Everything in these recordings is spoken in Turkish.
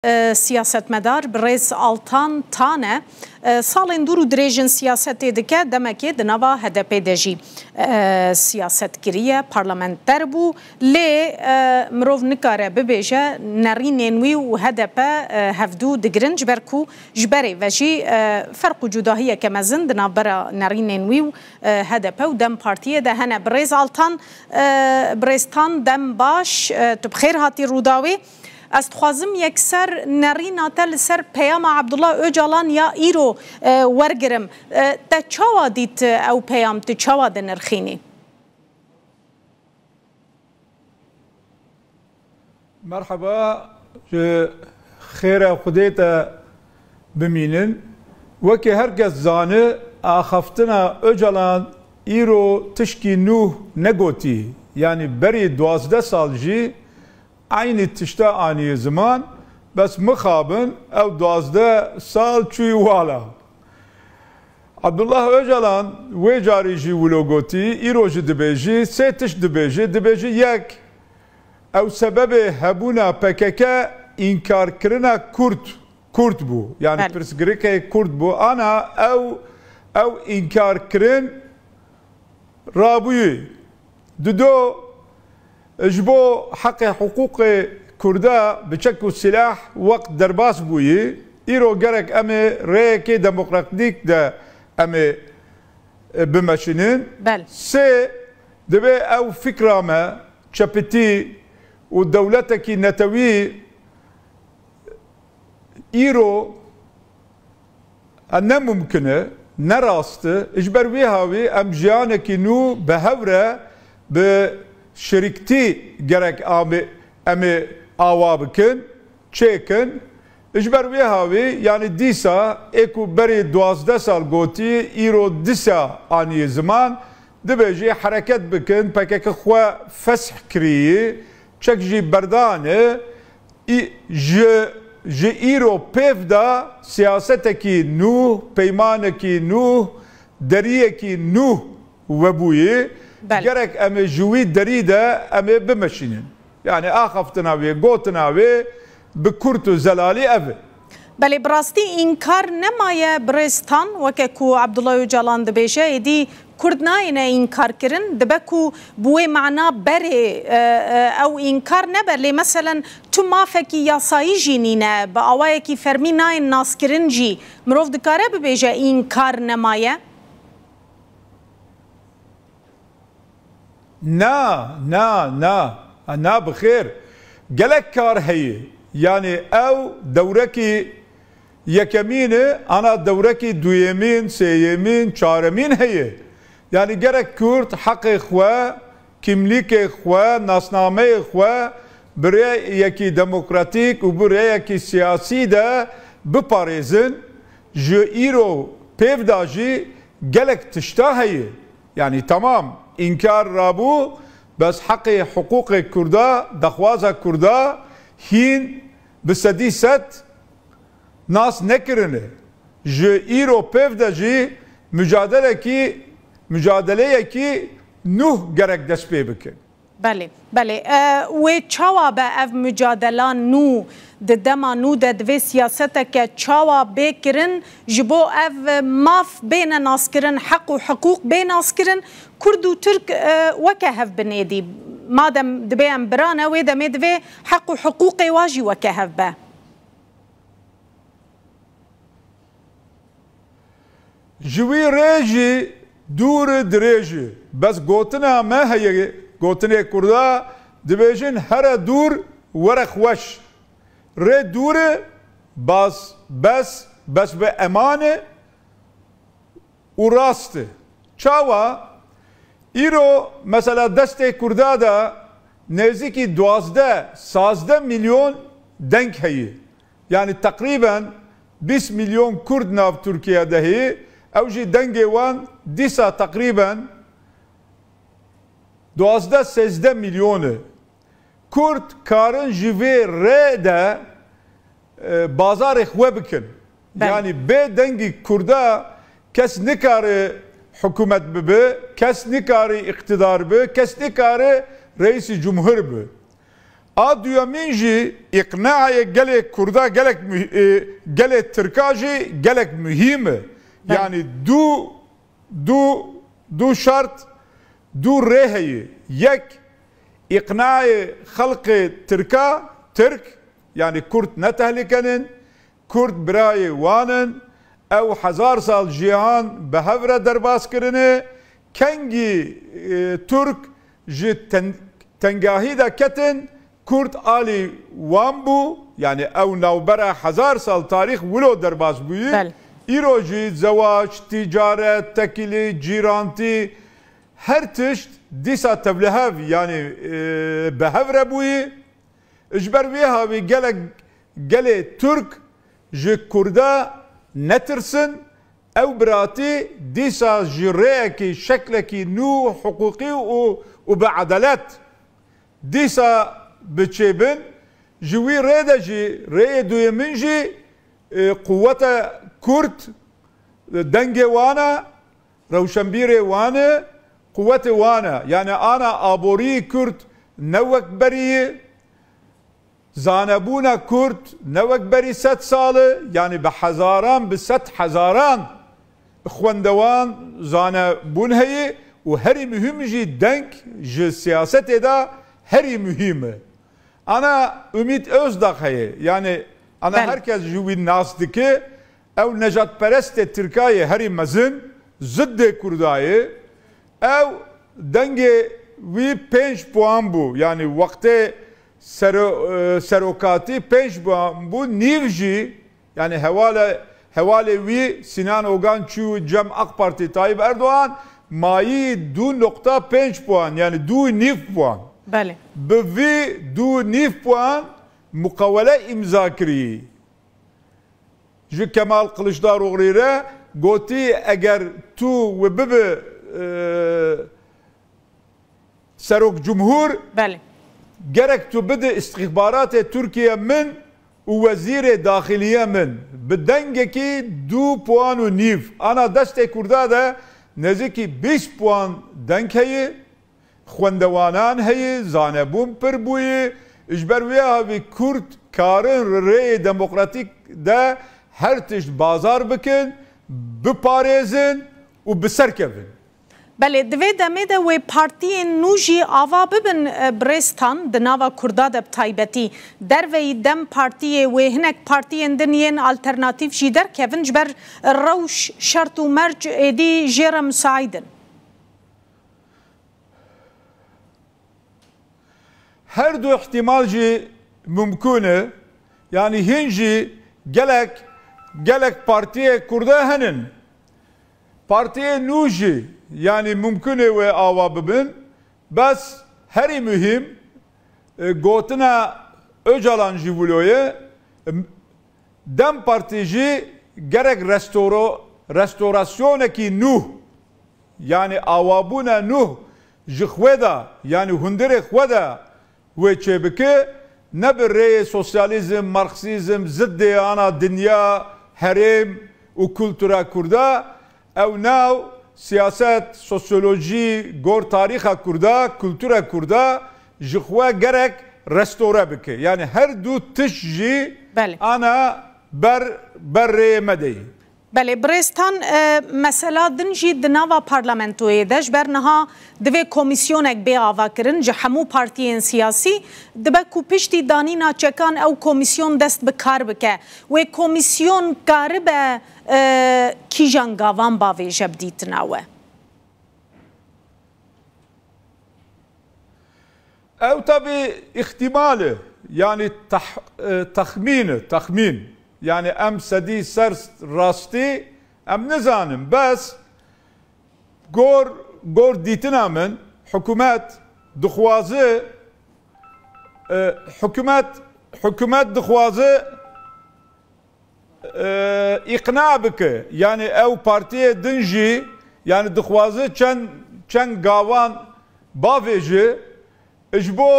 سیاستمدار برز آلتان تانه سالن دور و درێژن سیاسەتێ دکه دەمەکێ دنەوە هەدەپێ دەژی سیاسەتگریە پارلەمەنتەر بوو لێ مرۆڤ نکارە ببێژە نەڕینێن وی و هەدەپە هەفتوو دگرن ji ber ku ji berê ve jî ferq û cudahiyeke mezin di navbera nêrînên wî û HDP û Dem Partiyê de hene Birêz Altan Birêztan Dem baş tu bi xêr hatî Rûdawê Ez dixwazim yekser nerîna te li ser peyama Abdullah Öcalan ya îro wergirim. Te çawa dît ew peyam tu çawa dinirxînî? Merhaba, ji xêra Xwedê te bimînin. Wekî herkes zanî axaftina Öcalan îro tişkî nû negotî. Yani berî 12 sal jî aynı tişta ani zaman bes mixabin ev 12 sal çûyî wala. Abdullah Öcalan wê carî jî wilo gotî îro jî dibêjî sê tiş dibêjî yek ew sebebê hebûna PKK înkarkirina Kurd bû. Yani pirsgirêkê Kurd bû. Ana ew înkarkirin rabûyî. Dudo ji bo heqê hiqûqê Kurda bi çek û silah weq derbas bûyî îro gerek em ê rêyekê demokratîk de em ê bimeşînin. Sê dibe ew fikra me çepitî û dewletekî netewî îro ne mumkin e ne rast e ji ber wê havî em jiyanekî nû bi hev re bi şerîktî gerek em ê awa bikin çêkin ji ber wê havî yani dîsa ê ku berê 12 sal gotî îro dîsa aniyê ziman dibêjî hereket bikin PKK xwe fesh kirî çek jî berdanê ji îro pêv da siyasetekî nû peymanekî nû deriyekî nû vebûyî gerek em ê ji wî derî de em ê bimeşînin. Yani axaftina wê gotina wê bi Kurt û zelalî ev e. Belê bi rastî înkar nemaye Birêztan weke ku Abdullah Öcalan dibêje êdî Kurd nayêne înkarkirin dibe ku bi wê mena berê ew înkar nebe lê meselen tu mafekî yasayî jî nîne bi awayekî fermî nayên naskirin jî mirov dikare bibêje înkar nemaye? Na bixêr gelek kar heye yani ew dewrekî yekemîn e ana dewrekî duyemîn sêyemîn çaremîn heye yani gerek Kurd heqê xwe kimlîkê xwe nasnameyê xwe bi rêyekî demokratîk û bi rêyekî siyasî de biparêzin ji îro pêv da jî gelek tişta heye yani tamam İnkar rabû bes heqê hiqûqê Kurda dexwaza Kurda hîn bi sedî set nas nekirine ji îro pêv de jî mücadeleyekî nûh gerek dest pê bikin. Belê wê çawa be ev mücadela nû di dema nû de divê siyaseteke çawa bêkirin ji bo ev maf bêne naskirin heq û hiqûq bê naskirin Kurd û Türk weke hev bin êdî madem dibe em birane wê demê divê heq û hiqûqê wa jî weke hev be. Ji wî rê jî dûr dirêjî bes gotina me heye gotinê Kurda dibêjin here dûr were xweş rê dûr e bes bi eman e û rast e çawa îro mesela destê Kurda da nêzîkî 12-16 milyon denk heye yani teqrîben 20 milyon Kurd nav Tirkiyeyê heye ew jî dengê wan dîsa teqrîben 12-13 milyon e Kurd karin ji vê rê de bazarê xwe bikin. Yani bê dengî Kurda kes nikare hikûmet bibe, kes nikare iktidar be, kes nikare reîsî cumhur be. دویمین جی اقناع گلک کردا گلک ترکا جی گلک مهمه yani دو شرط دو رهي يك إقناع خلق ترك يعني كرد نتهلكنن كرد براي وانن أو 1000 سال جيهان بهفرة درباس كرنه كنجي ترك جي تنگاهي دا كتن كرد آلي وانبو يعني أو نوبرا 1000 سال تاريخ ولو درباس بوي إيروجي زواج تجارة تكيلي جيرانتي هر تشت ديسا تبلهاف يعني بهفرة بوي اجبر بيها بي ترك جي كردا نترسن او براتي ديسا جريكي شكلكي نو حقوقي وبعدالات ديسا بتشيبن جوي ريدا جي ريدو يمنجي قوة كرد دنجي وانا روشنبيري وانا قوة وانا يعني انا ابوري كرد نوك بري زانبونا كرد نوك بري 6 ساله يعني بحزاران ب6 حزاران اخواندوان زانبون هي وهري مهم جي دنك جي سياسة دا هري مهمة انا ümit Özdağ هي يعني انا herkes جوي الناس دكي او نجات پرست تركاية هري مزن ضد كرداية او دنگي وي 5 puan بو يعني وقت سروكاتي 5 puan بو نيفجي يعني حواله وي سينان اوغان چو جم AK Parti Tayyip Erdoğan ماي 2.5 puan يعني 2 puan بله بوي 2 puan مقاولة امضا كري جو كمال قلشدار وغريره قوتي اگر تو وبب سروك جمهور بله gerek tu bide istihbarat Türkiye min و وزیر داخلیه من بدنگکی 2 puan و نیف انا دست کرده ده نزدیکی 20 puan دنگ هی خوندوانان هی زانبون پر بوی اجبر ویا وی کرد کارن ری دموکراتیک ده هر تشت بازار بکن بپارێزن و بسرکەvin. بله دوی دمه و پارتی نوجی آوا ببن برستان دناوا کردا دب تایبتی در وی دم پارتی و هنک پارتی اندنین آلترناتیف جی در کevin جبر روش شرط و مرج ادی جرم مساعدن. her دو ihtimal جی ممکنه yani hinci gelek partiye kurda henin partiye nuji yani mümkün ve ava bibin bas heri mühim gotina Öcalan jivloye dem partici gerek restorasyoneki nuh yani avabuna nuh jixweda yani hundere xweda ve çebike ne bir rey sosyalizm marksizm zidde ana dünya herem u kültüra kurda ev nav siyaset, sosyoloji, gor tariha kurda, kültüre kurda, jixwe gerek restore bike. Yani her du tişji ana ber medeyi. بله برستان مثلا دنجی دناوا پارلمنتوی دش برنها دوی کمیسیونک بی آوا کرن جه همو پارتیین سیاسی دبه کو پشتی دانینا چکان او کمیسیون دست بکار بکه و کمیسیون کاره به کیجان گاوان باوی جبدیت ناوه او tabi ihtimali yani tahmin yani em sedî ser rastî em nizanim bes gor dîtina min hikûmet dixwaze hikûmet dixwaze îqna bike yani ew partiyê din jî yani dixwaze çend gavan bavê jî ji bo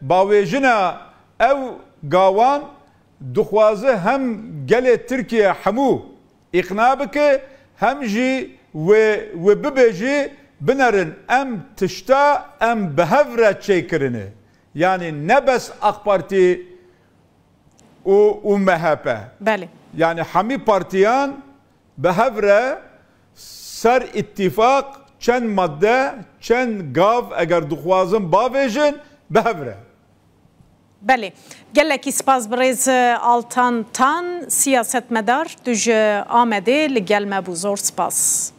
bawêjina ew gawan دخوازه هم گل ترکیه همو اقناع بکه هم جی و ببیجی بنرن ام تشتا ام بهفره چه کرنه يعني نبس AK Parti و MHP بله يعني حمي بارتيان بهفره سر اتفاق چند ماده چند گاو اگر دخوازم باویجن بهفره بله گلکی سپاس برز آلتان تان سیاست مدار دوج آمده لگل مبوزور سپاس